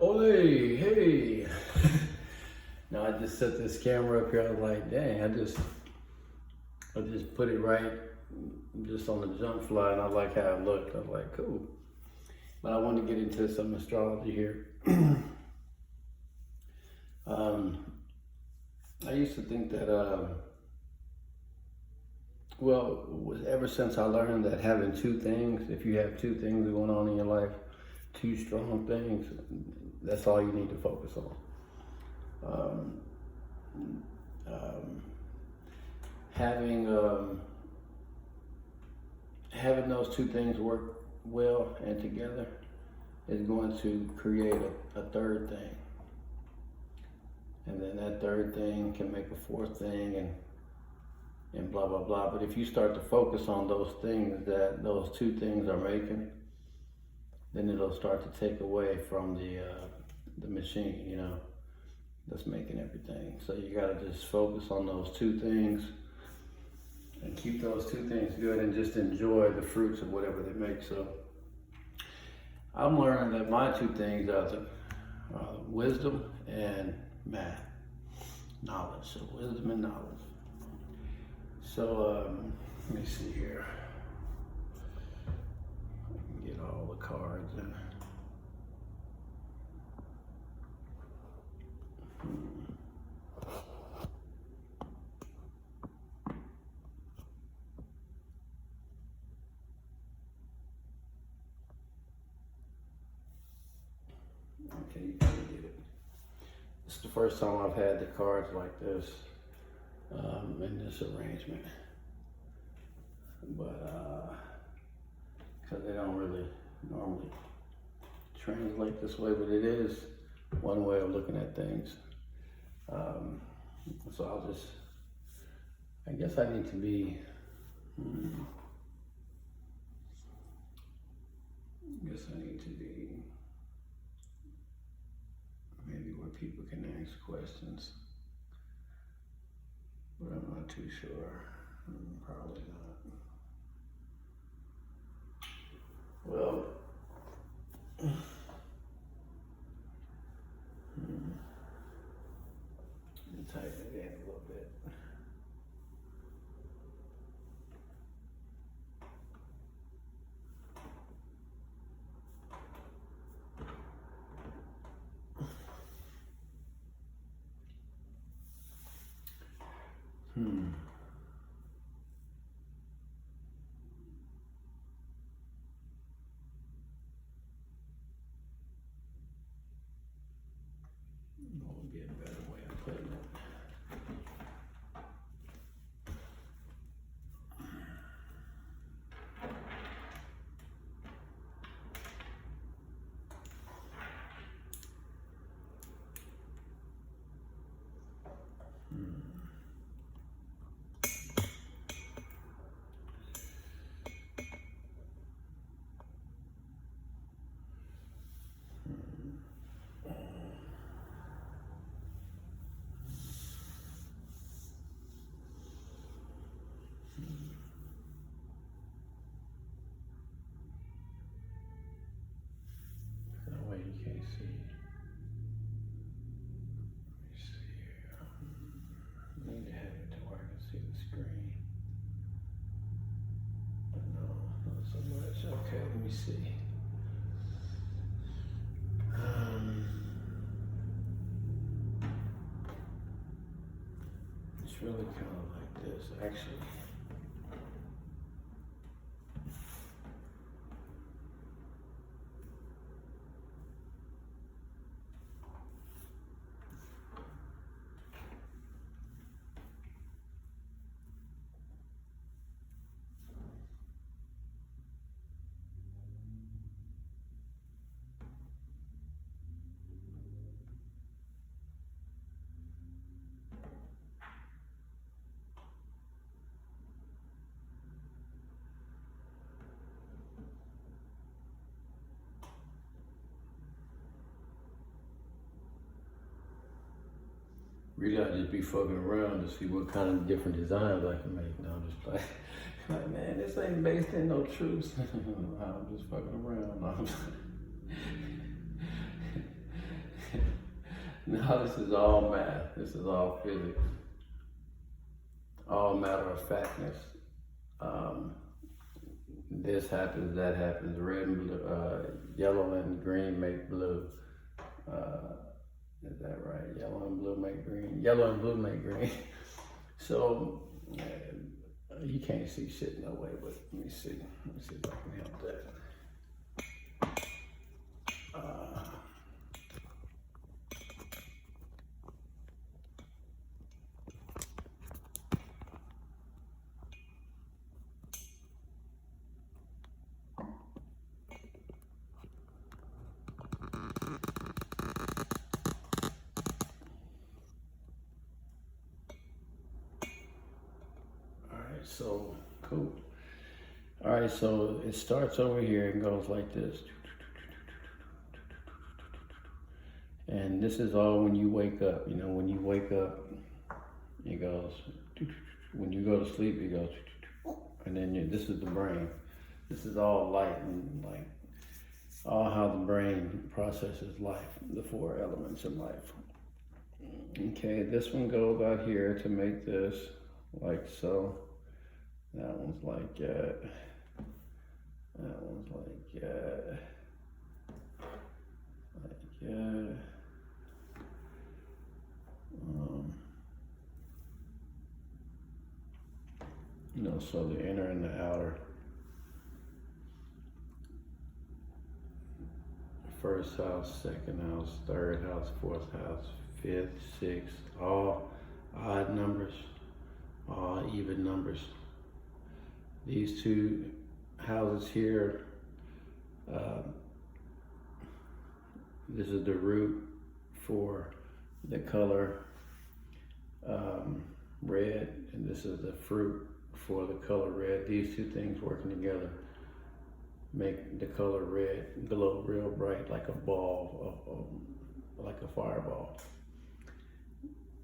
Ole, hey. Now I just set this camera up here. I was like, dang, I just put it right just on the jump fly, and I like how it looked. I was like, cool. But I wanted to get into some astrology here. I used to think that, ever since I learned that having two things, if you have two things going on in your life, two strong things, that's all you need to focus on. Having those two things work well and together is going to create a third thing. And then that third thing can make a fourth thing and blah, blah, blah. But if you start to focus on those things that those two things are making, then it'll start to take away from the machine, you know, that's making everything. So you gotta just focus on those two things and keep those two things good and just enjoy the fruits of whatever they make. So I'm learning that my two things are the wisdom and math, knowledge. So wisdom and knowledge. So let me see here. I can get all the cards in. Okay, you can get it. This is the first time I've had the cards like this in this arrangement, but because they don't really normally translate this way, but it is one way of looking at things. So I guess I need to be, maybe where people can ask questions, but I'm not too sure. Probably not. Well, let me tighten it in a little bit. What would be a better way of putting it? That way you can't see. Let me see here. I need to have it to where I can see the screen. But no, not so much. Okay, let me see. It's really kind of like this, actually. Really, I just be fucking around to see what kind of different designs I can make. Now I'm just like, man, this ain't based in no truth. I'm just fucking around. No, this is all math. This is all physics. All matter of factness. This happens, that happens. Red and blue, yellow and green make blue. Is that right? Yellow and blue make green. Yellow and blue make green. So you can't see shit no way, but let me see. Let me see if I can help that. So cool. All right, so it starts over here and goes like this. And this is all when you wake up. You know, when you wake up, it goes. When you go to sleep, it goes. And then this is the brain. This is all light and like all how the brain processes life, the 4 elements of life. Okay, this one goes out here to make this like so. That one's like that. That one's like that. Like that. You know, so the inner and the outer. First house, second house, third house, fourth house, fifth, sixth, all odd numbers, all even numbers. These 2 houses here, this is the root for the color red, and this is the fruit for the color red. These 2 things working together make the color red glow real bright like a ball, like a fireball.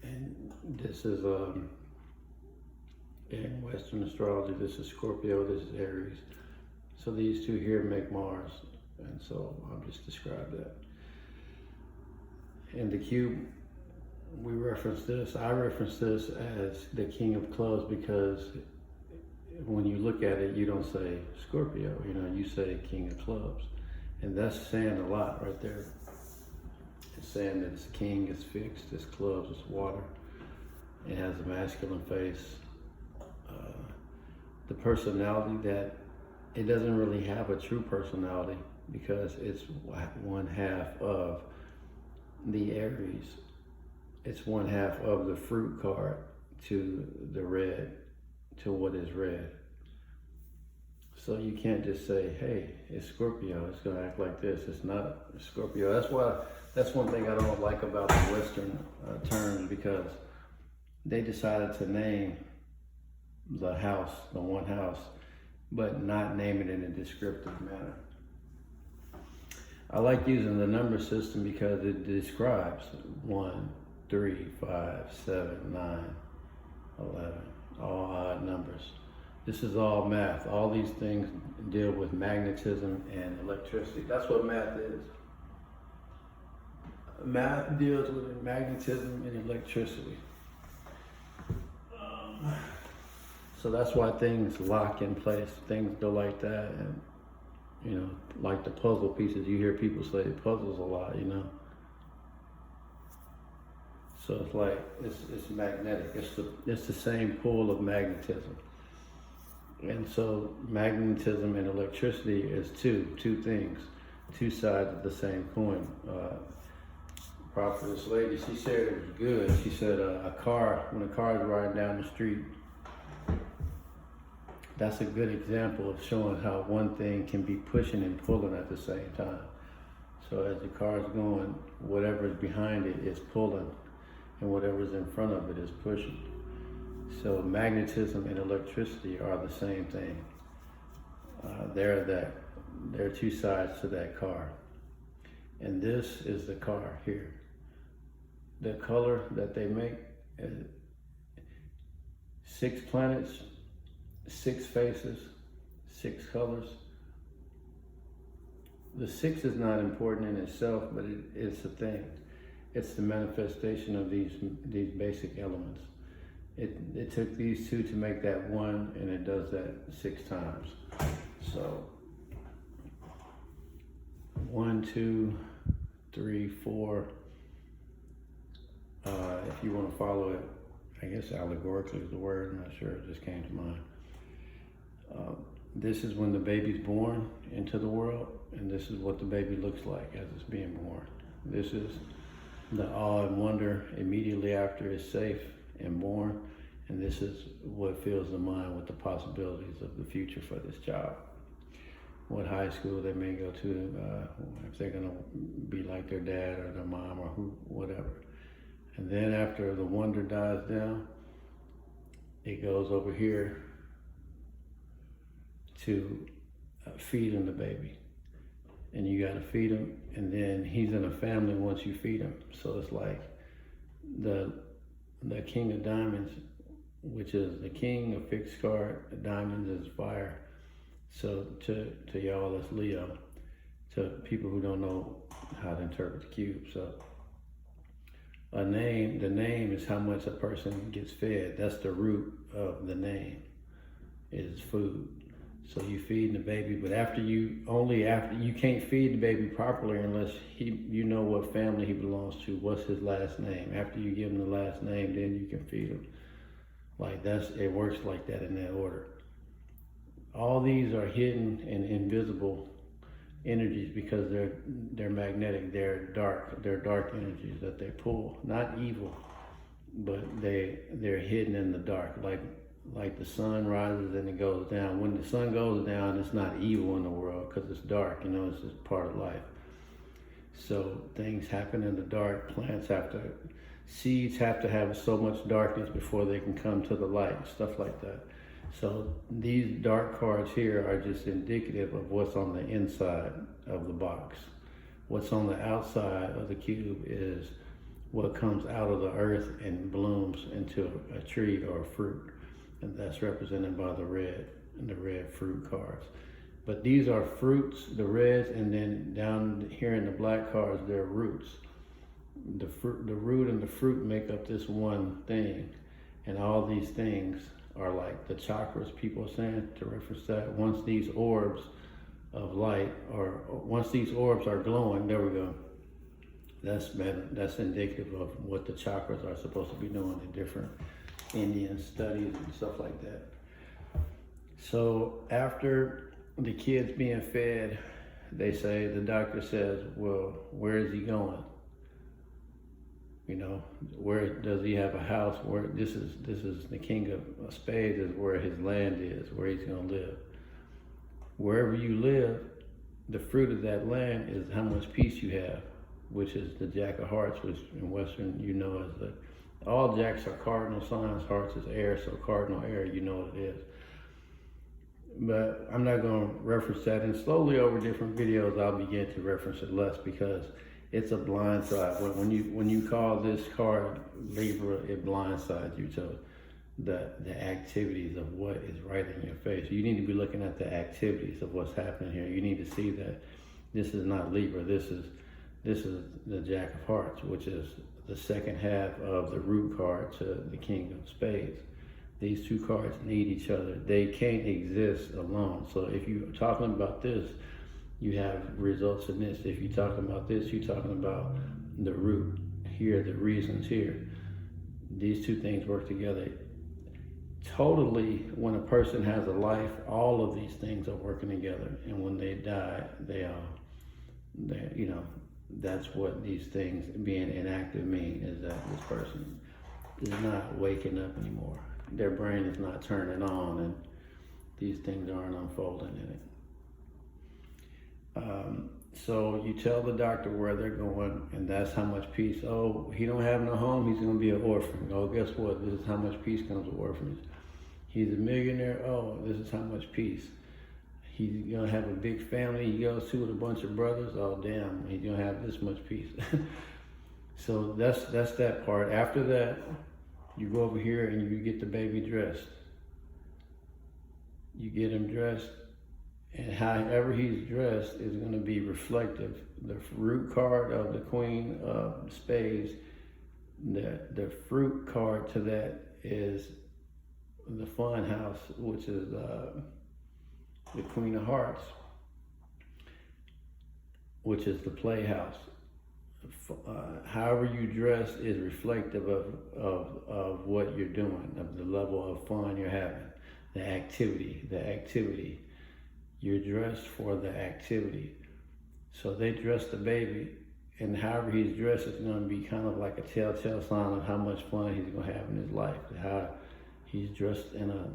And this is in Western astrology, this is Scorpio, this is Aries. So these 2 here make Mars, and so I'll just describe that. In the cube, we reference this, I reference this as the King of Clubs, because when you look at it, you don't say Scorpio, you know, you say King of Clubs. And that's saying a lot right there. It's saying that it's king, it's fixed, it's clubs, it's water. It has a masculine face. The personality that, it doesn't really have a true personality because it's 1/2 of the Aries. It's 1/2 of the fruit card to the red, to what is red. So you can't just say, hey, it's Scorpio, it's gonna act like this. It's not Scorpio. That's one thing I don't like about the Western terms, because they decided to name the house, the 1 house, but not name it in a descriptive manner. I like using the number system because it describes 1, 3, 5, 7, 9, 11, all odd numbers. This is all math. All these things deal with magnetism and electricity. That's what math is. Math deals with magnetism and electricity. So that's why things lock in place. Things go like that, and you know, like the puzzle pieces. You hear people say puzzles a lot, you know. So it's like it's magnetic. It's the same pull of magnetism. And so magnetism and electricity is two things, 2 sides of the same coin. Prophetess lady, she said it was good. She said when a car is riding down the street, that's a good example of showing how one thing can be pushing and pulling at the same time. So as the car is going, whatever is behind it is pulling, and whatever is in front of it is pushing. So magnetism and electricity are the same thing. They're 2 sides to that car. And this is the car here. The color that they make is 6 planets, 6 faces, 6 colors. The 6 is not important in itself, but it's a thing. It's the manifestation of these basic elements. It took these two to make that one, and it does that 6 times. So 1, 2, 3, 4. If you want to follow it, I guess allegorically is the word. I'm not sure. It just came to mind. This is when the baby's born into the world, and this is what the baby looks like as it's being born. This is the awe and wonder immediately after it's safe and born, and this is what fills the mind with the possibilities of the future for this child. What high school they may go to, if they're gonna be like their dad or their mom or whatever. And then after the wonder dies down, it goes over here to feeding the baby. And you gotta feed him, and then he's in a family once you feed him. So it's like the King of Diamonds, which is the king of fixed card, the diamonds is fire. So to y'all that's Leo, to people who don't know how to interpret the cube. So the name is how much a person gets fed. That's the root of the name, is food. So you feed the baby, but after you can't feed the baby properly unless you know what family he belongs to, what's his last name. After you give him the last name, then you can feed him. Like it works like that in that order. All these are hidden and invisible energies because they're magnetic, they're dark energies that they pull. Not evil, but they're hidden in the dark. Like the sun rises and it goes down. When the sun goes down, it's not evil in the world because it's dark, it's just part of life. So things happen in the dark. Seeds have to have so much darkness before they can come to the light, stuff like that. So these dark cards here are just indicative of what's on the inside of the box. What's on the outside of the cube is what comes out of the earth and blooms into a tree or a fruit. And that's represented by the red fruit cards. But these are fruits, the reds, and then down here in the black cards, they're roots. The root and the fruit make up this one thing. And all these things are like the chakras, people are saying, to reference that. Once these orbs of light, or once these orbs are glowing, there we go. That's indicative of what the chakras are supposed to be doing in different Indian studies and stuff like that. So after the kid's being fed, the doctor says, well, where is he going? Where does he have a house? Where this is the King of Spades, is where his land is, where he's gonna live. Wherever you live, the fruit of that land is how much peace you have, which is the Jack of Hearts, which in Western as all jacks are cardinal signs. Hearts is air, so cardinal air, you know what it is. But I'm not going to reference that, and slowly over different videos I'll begin to reference it less because it's a blind side. When you call this card Libra, it blindsides you to the activities of what is right in your face. You need to be looking at the activities of what's happening here. You need to see that this is not Libra. This is the Jack of Hearts, which is the second half of the root card to the King of Spades. These two cards need each other. They can't exist alone. So if you're talking about this, you have results in this. If you're talking about this, you're talking about the root here, the reasons here. These two things work together. Totally, when a person has a life, all of these things are working together. And when they die, that's what these things being inactive mean, is that this person is not waking up anymore. Their brain is not turning on, and these things aren't unfolding in it. So you tell the doctor where they're going, and that's how much peace. Oh, he don't have no home, he's gonna be an orphan. Oh, guess what? This is how much peace comes with orphans. He's a millionaire. Oh, this is how much peace. He's gonna have a big family he goes to with a bunch of brothers. Oh, damn, he's gonna have this much peace. So that's that part. After that, you go over here and you get the baby dressed. You get him dressed, And however he's dressed is going to be reflective. The root card of the Queen of Spades, the fruit card to that is the fun house, which is the Queen of Hearts, which is the playhouse. However you dress is reflective of what you're doing, of the level of fun you're having, the activity. You're dressed for the activity. So they dress the baby, and however he's dressed is going to be kind of like a telltale sign of how much fun he's going to have in his life. How he's dressed in a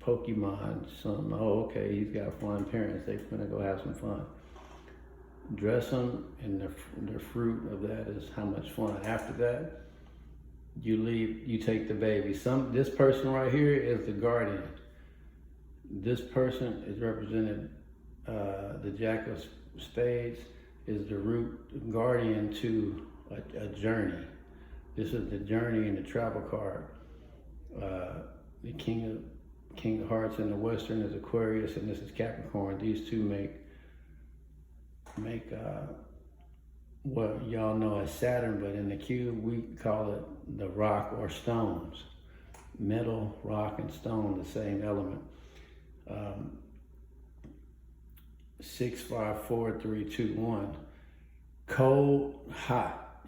Pokemon, something. Oh, okay, he's got fun parents. They're going to go have some fun. Dress them, and the fruit of that is how much fun. After that, you take the baby. This person right here is the guardian. This person is represented, the Jack of Spades is the root guardian to a journey. This is the journey in the travel card. The King of Hearts in the Western is Aquarius, and this is Capricorn. These two make what y'all know as Saturn, but in the cube we call it the rock or stones. Metal, rock, and stone, the same element. 6, 5, 4, 3, 2, 1. Cold, hot,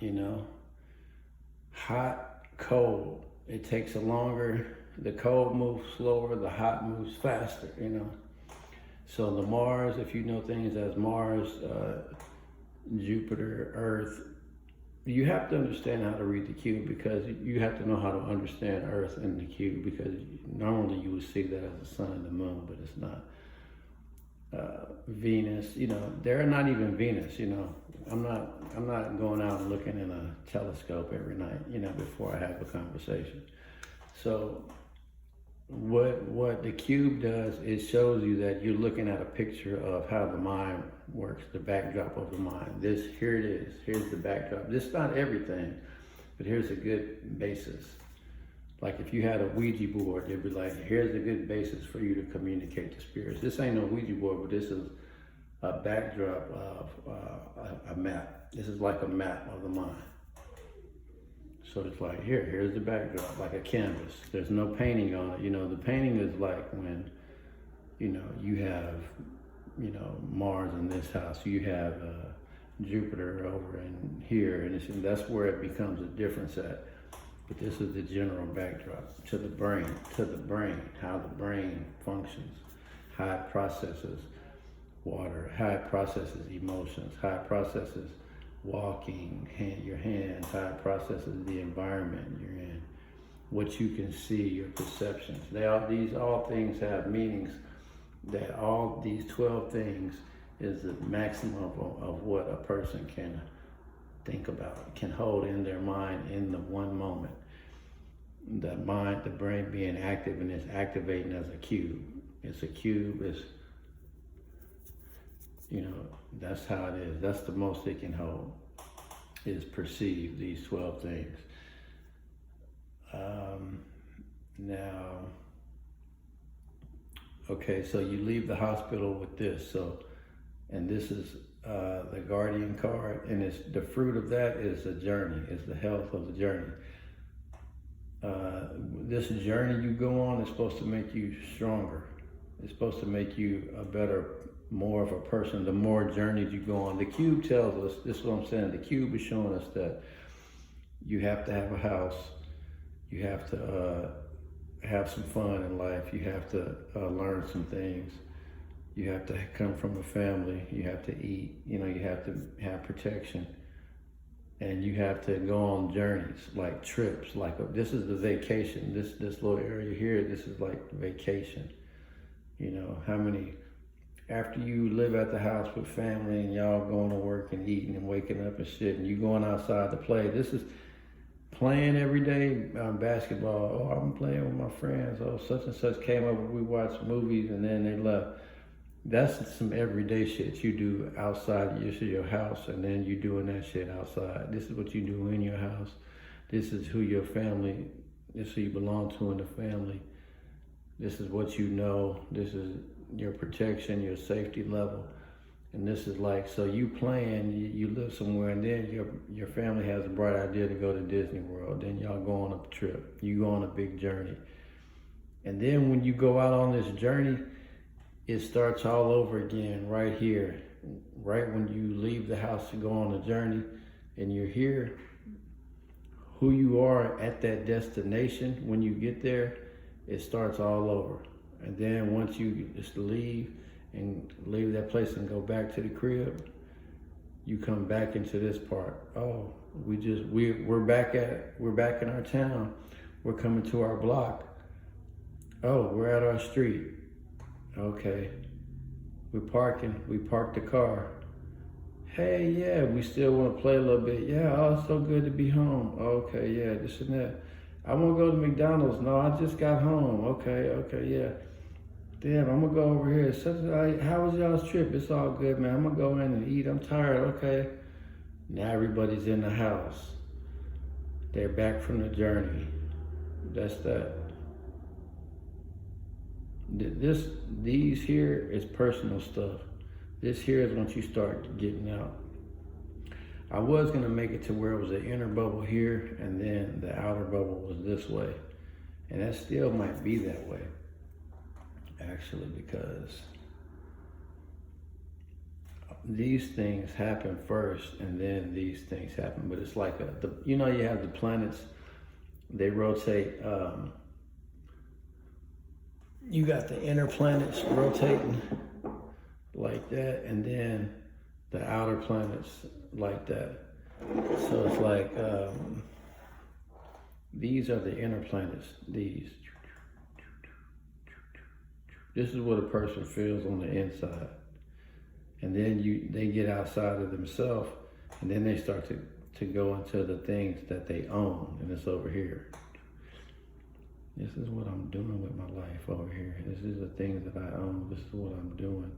hot, cold. It takes a longer, the cold moves slower, the hot moves faster, So the Mars, if you know things as Mars, Jupiter, Earth, you have to understand how to read the cube, because you have to know how to understand Earth in the cube, because normally you would see that as the sun and the moon, but it's not. Venus, they're not even Venus, I'm not going out and looking in a telescope every night, before I have a conversation. So what the cube does is shows you that you're looking at a picture of how the mind works, the backdrop of the mind. Here it is. Here's the backdrop. This is not everything, but here's a good basis. Like if you had a Ouija board, it'd be like, here's a good basis for you to communicate to spirits. This ain't no Ouija board, but this is a backdrop of a map. This is like a map of the mind. So it's like, here's the backdrop, like a canvas. There's no painting on it. The painting is like when, you have, Mars in this house. You have Jupiter over in here, and that's where it becomes a difference at. But this is the general backdrop to the brain, how the brain functions, how it processes water, how it processes emotions, how it processes walking, your hands, how it processes the environment you're in, what you can see, your perceptions. All things have meanings. That all these 12 things is the maximum of what a person can think about, can hold in their mind in the one moment. The mind, the brain being active, and it's activating as a cube. It's a cube, that's how it is. That's the most it can hold, is perceive these 12 things. Now, okay, so you leave the hospital with this. And this is the guardian card, and the fruit of that is the journey, is the health of the journey. This journey you go on is supposed to make you stronger. It's supposed to make you more of a person, the more journeys you go on. The cube tells us, this is what I'm saying, the cube is showing us that you have to have a house, you have to have some fun in life, you have to learn some things, you have to come from a family, you have to eat, you have to have protection, and you have to go on journeys, like trips, this is the vacation, this little area here, this is like vacation. How many, after you live at the house with family and y'all going to work and eating and waking up and shit, and you going outside to play, this is playing every day, basketball. Oh, I'm playing with my friends. Oh, such and such came over, we watched movies and then they left. That's some everyday shit you do outside your house, and then you doing that shit outside. This is what you do in your house. This is who your family, this is who you belong to in the family. This is what you know. This is your protection, your safety level. And this is like, so you plan, you live somewhere, and then your family has a bright idea to go to Disney World. Then y'all go on a trip. You go on a big journey. And then when you go out on this journey, it starts all over again right here. Right when you leave the house to go on a journey and you're here, who you are at that destination, when you get there, it starts all over. And then once you just leave that place and go back to the crib, you come back into this part. Oh, we're back in our town. We're coming to our block. Oh, we're at our street. Okay. We parked the car. Hey, yeah, we still want to play a little bit. Yeah, oh, it's so good to be home. Okay, yeah, this and that. I want to go to McDonald's. No, I just got home. Okay, yeah. Damn, I'm going to go over here. How was y'all's trip? It's all good, man. I'm going to go in and eat. I'm tired. Okay. Now everybody's in the house. They're back from the journey. That's that. These here is personal stuff. This here is once you start getting out. I was going to make it to where it was an inner bubble here, and then the outer bubble was this way. And that still might be that way, actually, because these things happen first, and then these things happen. But it's like you have the planets, they rotate. You got the inner planets rotating like that, and then the outer planets like that. So it's like, these are the inner planets, these. This is what a person feels on the inside. And then they get outside of themselves, and then they start to go into the things that they own, and it's over here. This is what I'm doing with my life over here. This is the things that I own. This is what I'm doing.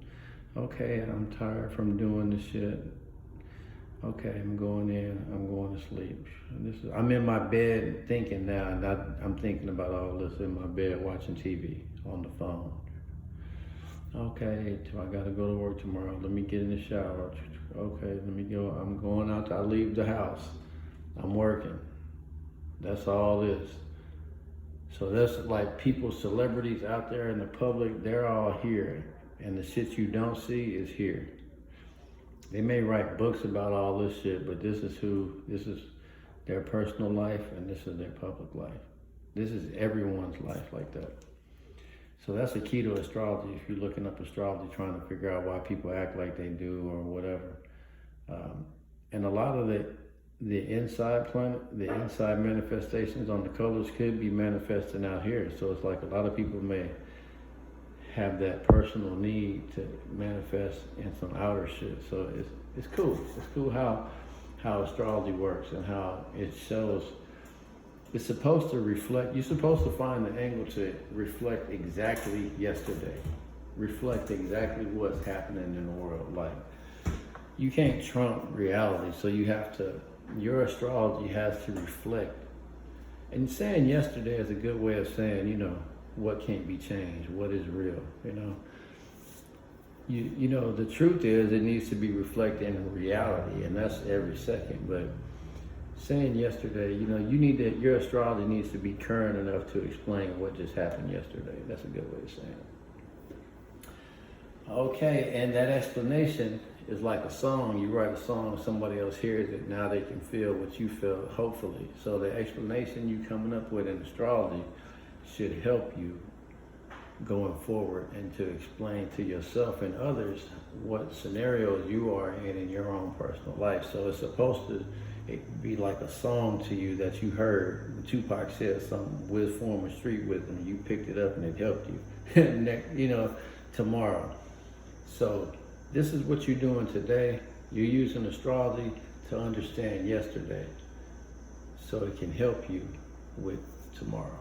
Okay, I'm tired from doing this shit. Okay, I'm going to sleep. I'm in my bed thinking now, and I'm thinking about all this in my bed, watching TV on the phone. Okay, I gotta go to work tomorrow. Let me get in the shower. Okay, let me go. I'm going out. I leave the house. I'm working. That's all this. So that's like people, celebrities out there in the public, they're all here. And the shit you don't see is here. They may write books about all this shit, but this is their personal life, and this is their public life. This is everyone's life like that. So that's the key to astrology. If you're looking up astrology, trying to figure out why people act like they do or whatever. And a lot of the inside planet, the inside manifestations on the colors could be manifesting out here. So it's like a lot of people may have that personal need to manifest in some outer shit. So it's cool. It's cool how astrology works and how it shows. It's supposed to reflect, you're supposed to find the angle to reflect exactly yesterday. Reflect exactly what's happening in the world. Like, you can't trump reality, so your astrology has to reflect. And saying yesterday is a good way of saying, what can't be changed, what is real, the truth is it needs to be reflected in reality, and that's every second. But saying yesterday, your astrology needs to be current enough to explain what just happened yesterday. That's a good way of saying it. Okay, and that explanation is like a song. You write a song, somebody else hears it, now they can feel what you feel, hopefully. So the explanation you coming up with in astrology should help you going forward and to explain to yourself and others what scenarios you are in your own personal life. So it's supposed to be like a song to you that you heard. Tupac said something with form of street wisdom. You picked it up and it helped you, tomorrow. So this is what you're doing today. You're using astrology to understand yesterday so it can help you with tomorrow.